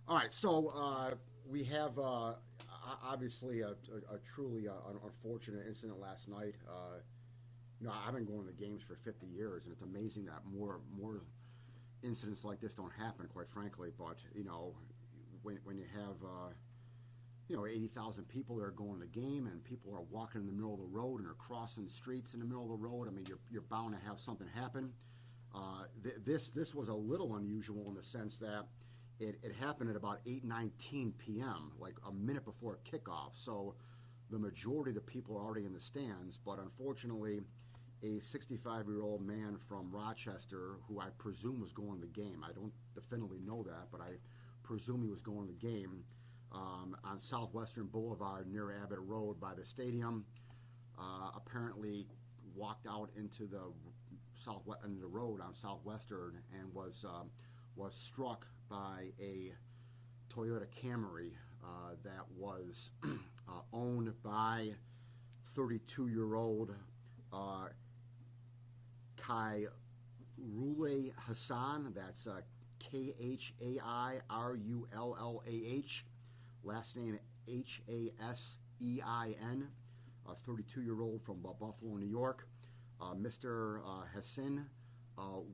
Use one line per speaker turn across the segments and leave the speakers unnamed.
All right, so we have obviously a truly unfortunate incident last night. I've been going to games for 50 years, and it's amazing that more incidents like this don't happen, quite frankly. But when you have 80,000 people that are going to the game, and people are walking in the middle of the road and are crossing the streets in the middle of the road, I mean, you're bound to have something happen. This was a little unusual in the sense that it happened at about 8:19 p.m., like a minute before kickoff. So the majority of the people are already in the stands, but unfortunately, a 65-year-old man from Rochester, who I presume was going to the game, I don't definitively know that, but I presume he was going to the game, on Southwestern Boulevard near Abbott Road by the stadium, apparently walked out into the road on Southwestern and was struck by a Toyota Camry that was owned by 32-year-old Khairullah Hassan. That's Khairullah, last name Hasein, a 32-year-old from Buffalo, New York. Mr. Hassan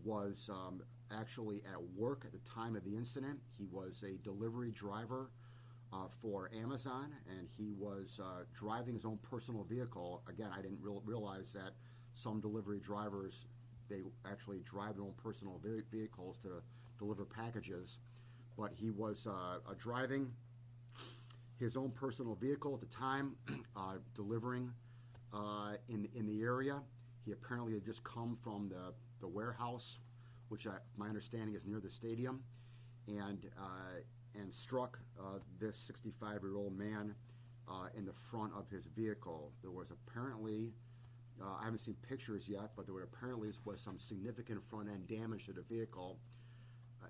was actually at work at the time of the incident. He was a delivery driver for Amazon, and he was driving his own personal vehicle. Again, I didn't realize that some delivery drivers, they actually drive their own personal vehicles to deliver packages. But he was driving his own personal vehicle at the time, delivering in the area. He apparently had just come from the warehouse, which my understanding is near the stadium, and struck this 65-year-old man in the front of his vehicle. There was apparently, I haven't seen pictures yet, but there apparently was some significant front-end damage to the vehicle,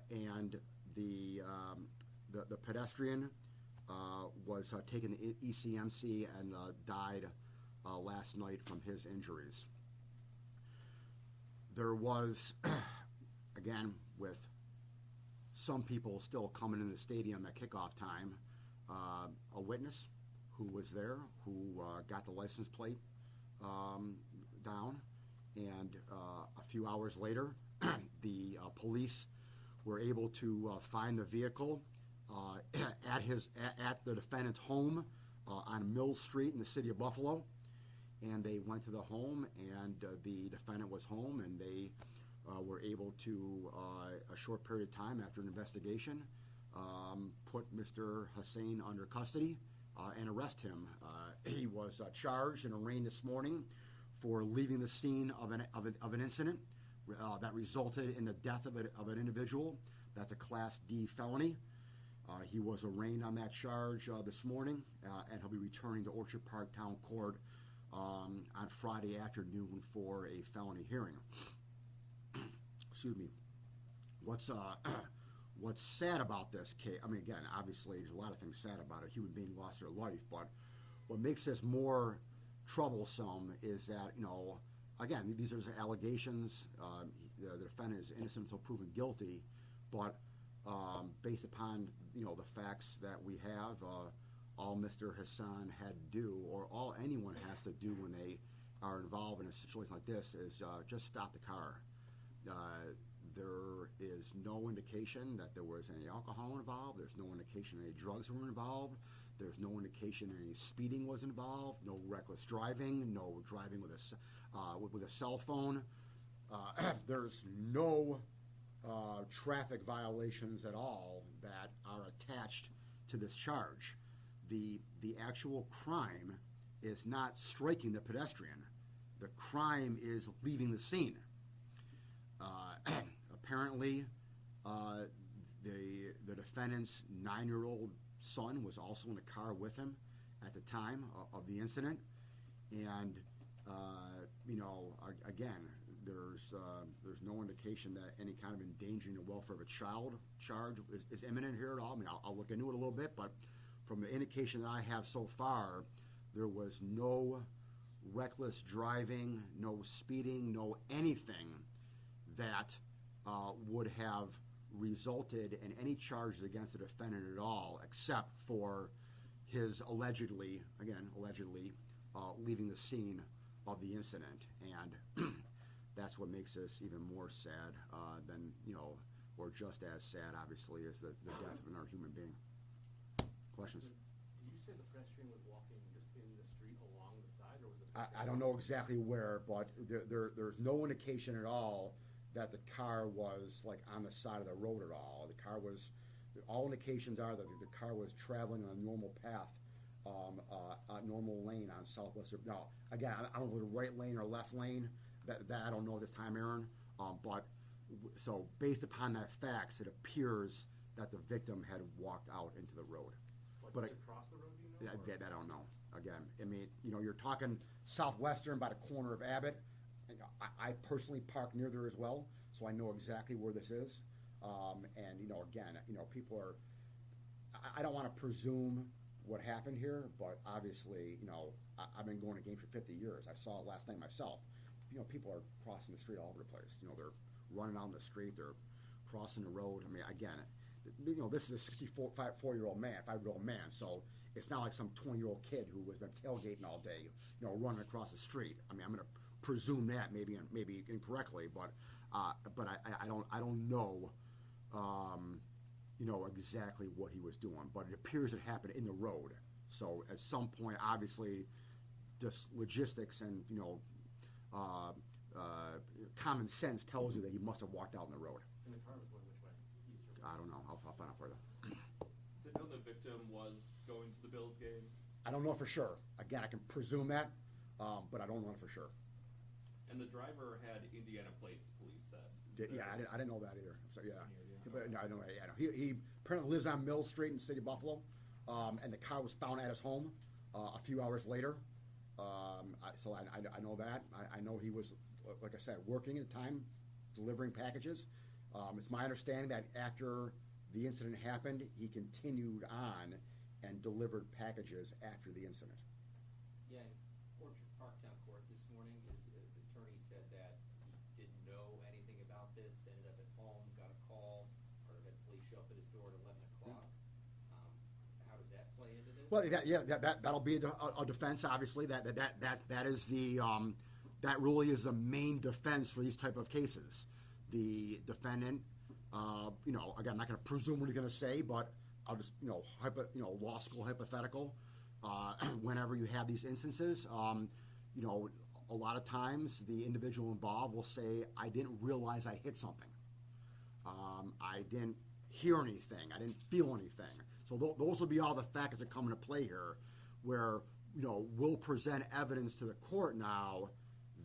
and the pedestrian was taken to ECMC and died last night from his injuries. There was, again, with some people still coming in the stadium at kickoff time, a witness who was there, who got the license plate down, and a few hours later, the police were able to find the vehicle at the defendant's home on Mill Street in the city of Buffalo. And they went to the home, and the defendant was home, and they were able to, a short period of time after an investigation, put Mr. Hassan under custody and arrest him. He was charged and arraigned this morning for leaving the scene of an incident that resulted in the death of an individual. That's a Class D felony. He was arraigned on that charge this morning, and he'll be returning to Orchard Park Town Court on Friday afternoon for a felony hearing. Excuse me. What's sad about this case? I mean, again, obviously, there's a lot of things sad about it. A human being lost their life, but what makes this more troublesome is that, again, these are allegations. The defendant is innocent until proven guilty, but based upon the facts that we have, all Mr. Hassan had to do, or all anyone has to do when they are involved in a situation like this, is just stop the car. There is no indication that there was any alcohol involved. There's no indication any drugs were involved. There's no indication any speeding was involved. No reckless driving. No driving with a cell phone. There's no traffic violations at all that are attached to this charge. The actual crime is not striking the pedestrian. The crime is leaving the scene. Apparently, the defendant's 9-year-old son was also in the car with him at the time of the incident, and again, there's no indication that any kind of endangering the welfare of a child charge is imminent here at all. I mean, I'll look into it a little bit, but from the indication that I have so far, there was no reckless driving, no speeding, no anything that would have resulted in any charges against the defendant at all, except for his allegedly leaving the scene of the incident. And that's what makes this even more sad than, or just as sad, obviously, as the death of another human being. Questions?
Did you say the pedestrian was walking just in the street along the side, or was it?
I don't know exactly where, but there's no indication at all that the car was like on the side of the road at all. All indications are that the car was traveling on a normal path, a normal lane on Southwestern. Now, again, I don't know the right lane or left lane. That I don't know at this time, Aaron. So based upon that facts, it appears that the victim had walked out into the road.
But across the road, do you know?
That I don't know. Again, I mean, you're talking Southwestern, by the corner of Abbott. And I personally park near there as well, so I know exactly where this is. And again, people are. I don't want to presume what happened here, but obviously, I've been going to games for 50 years. I saw it last night myself. People are crossing the street all over the place. They're running out in the street. They're crossing the road. I mean, again, this is a 64-year-old man, 5-year-old man. So it's not like some 20-year-old kid who has been tailgating all day, running across the street. I mean, I'm going to presume that maybe incorrectly, but I don't know, exactly what he was doing. But it appears it happened in the road. So at some point, obviously, just logistics and common sense tells you that he must have walked out in the road.
And the car was going which way? East or west?
I don't know. I'll find out further.
Does it know the victim was going to the Bills game?
I don't know for sure. Again, I can presume that, but I don't know for sure.
And the driver had Indiana plates, police said.
I didn't know that either. So but no, I know. He apparently lives on Mill Street in the city of Buffalo, and the car was found at his home a few hours later. So I know that. I know he was, like I said, working at the time, delivering packages. It's my understanding that after the incident happened, he continued on and delivered packages after the incident.
Yeah, in Orchard Park Town Court this morning, his attorney said that he didn't know anything about this, ended up at home, got a call, or had police show up at his door at 11 o'clock. How does that play into this?
Well, that'll be a defense. Obviously, that is that really is the main defense for these type of cases. The defendant, again, I'm not going to presume what he's going to say, but I'll just, law school hypothetical. Whenever you have these instances, a lot of times the individual involved will say, "I didn't realize I hit something. I didn't hear anything. I didn't feel anything." So those will be all the factors that come into play here, where we'll present evidence to the court now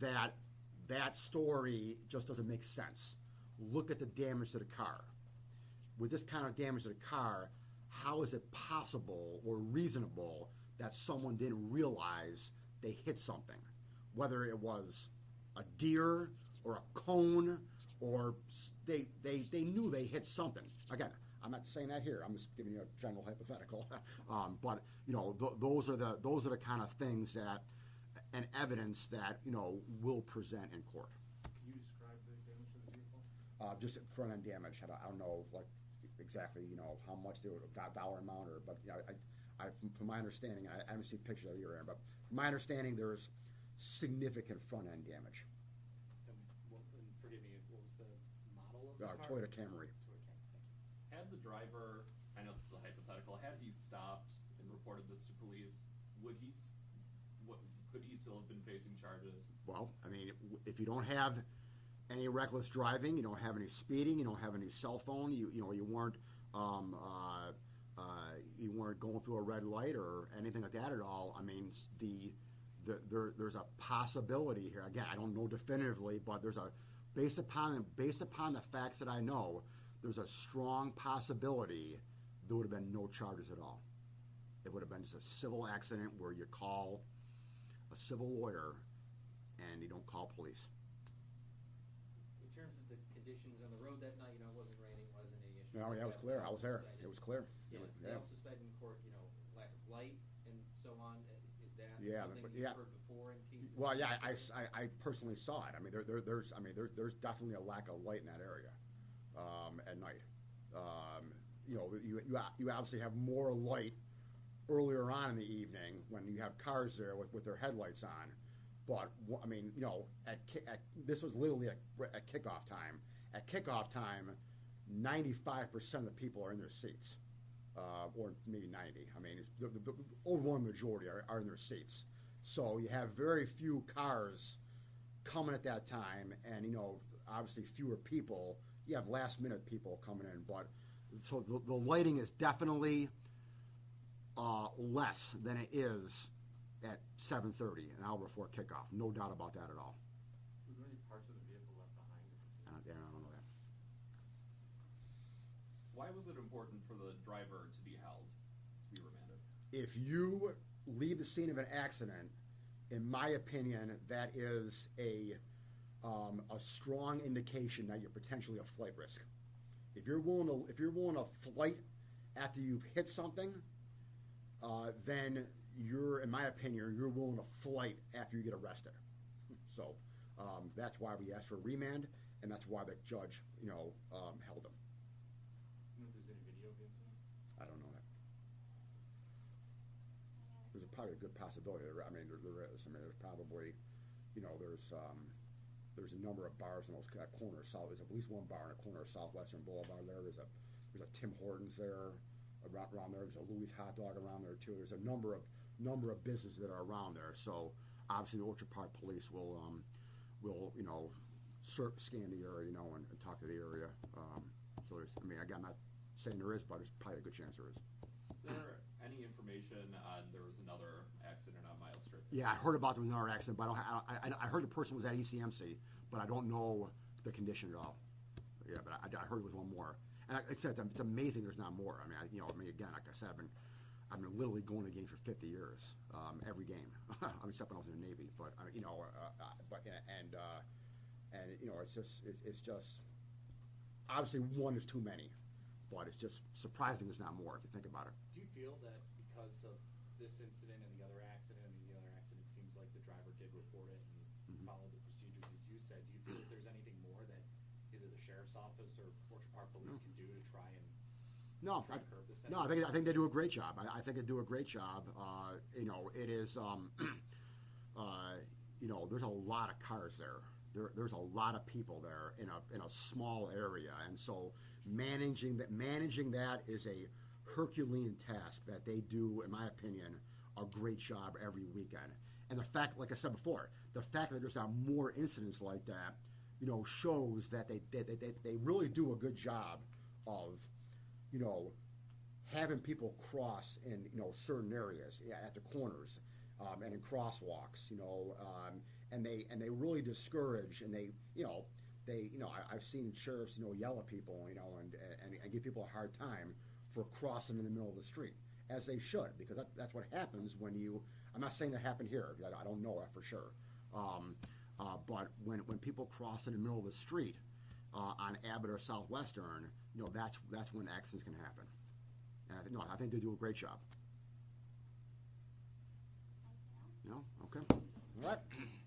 that story just doesn't make sense. Look at the damage to the car. With this kind of damage to the car, how is it possible or reasonable that someone didn't realize they hit something? Whether it was a deer or a cone, or they knew they hit something. Again, I'm not saying that here. I'm just giving you a general hypothetical. But those are the kind of things that and evidence that we'll present in court.
Can you describe the damage to the vehicle?
Just front end damage. I don't know exactly how much they would dollar amount, but from my understanding, I haven't seen pictures of it here, but from my understanding, there's significant front end damage.
And forgive me, what was the model of the car?
Toyota Camry.
Had the driver, I know this is a hypothetical, had he stopped and reported this to police, could he still have been facing charges? Well,
I mean, if you don't have any reckless driving, you don't have any speeding, you don't have any cell phone, you weren't you weren't going through a red light or anything like that at all. I mean, there's a possibility here. Again, I don't know definitively, but there's based upon the facts that I know, there's a strong possibility there would have been no charges at all. It would have been just a civil accident where you call a civil lawyer and you don't call police.
In terms of the conditions on the road that night, it wasn't raining, wasn't any issue.
No, yeah, it was clear. I was there. It was clear.
Yeah, they also cited in court, lack of light and so on. Is that something you've heard before in cases?
Well, yeah, I personally saw it. I mean, there's definitely a lack of light in that area at night. You obviously have more light earlier on in the evening when you have cars there with their headlights on. But I mean, this was literally at kickoff time. At kickoff time, 95% of the people are in their seats, or maybe 90. I mean, the overwhelming majority are in their seats. So you have very few cars coming at that time, and obviously fewer people. You have last minute people coming in, but so the lighting is definitely less than it is at 7:30, an hour before kickoff. No doubt about that at all.
Was there any parts of the vehicle left behind at the scene?
I don't know that.
Why was it important for the driver to be held, to be remanded?
If you leave the scene of an accident, in my opinion, that is a strong indication that you're potentially a flight risk. If you're willing to flight after you've hit something, then in my opinion, you're willing to flight after you get arrested. So that's why we asked for a remand, and that's why the judge, held him.
You know if there's any video of the incident?
I don't know that. There's probably a good possibility. I mean, there is. I mean, there's probably, there's a number of bars in that corner of South. There's at least one bar in the corner of Southwestern Boulevard. There's a Tim Hortons there around there. There's a Louis Hot Dog around there too. There's a number of businesses that are around there. So obviously, the Orchard Park Police will scan the area, and talk to the area. So there's. I mean, again, I'm not saying there is, but there's probably a good chance there is.
Is there any information on there was another accident on Miles Strip?
Yeah, I heard about there was another accident, but I heard the person was at ECMC, but I don't know the condition at all. Yeah, but I heard it was one more. And like I said, it's amazing there's not more. I mean, again, like I said, I've been literally going to games for 50 years, every game. I mean, except when I was in the Navy, but it's just obviously one is too many, but it's just surprising there's not more if you think about it.
Do you feel that because of this incident and the other accident, seems like the driver did report it and followed the procedures as you said, do you feel that there's anything more that either the sheriff's office or Orchard Park Police can do to try and curb this?
No, I think they do a great job. I think they do a great job. It is, there's a lot of cars there. There's a lot of people there in a small area, and so managing that is a Herculean task that they do, in my opinion, a great job every weekend. And the fact, like I said before, the fact that there's not more incidents like that, shows that they really do a good job of, having people cross in certain areas at the corners and in crosswalks, and they really discourage, and I've seen sheriffs yell at people and give people a hard time for crossing in the middle of the street, as they should, because that's what happens when you. I'm not saying that happened here. I don't know that for sure, but when people cross in the middle of the street on Abbott or Southwestern, that's when accidents can happen. And I think they do a great job. Okay. All right.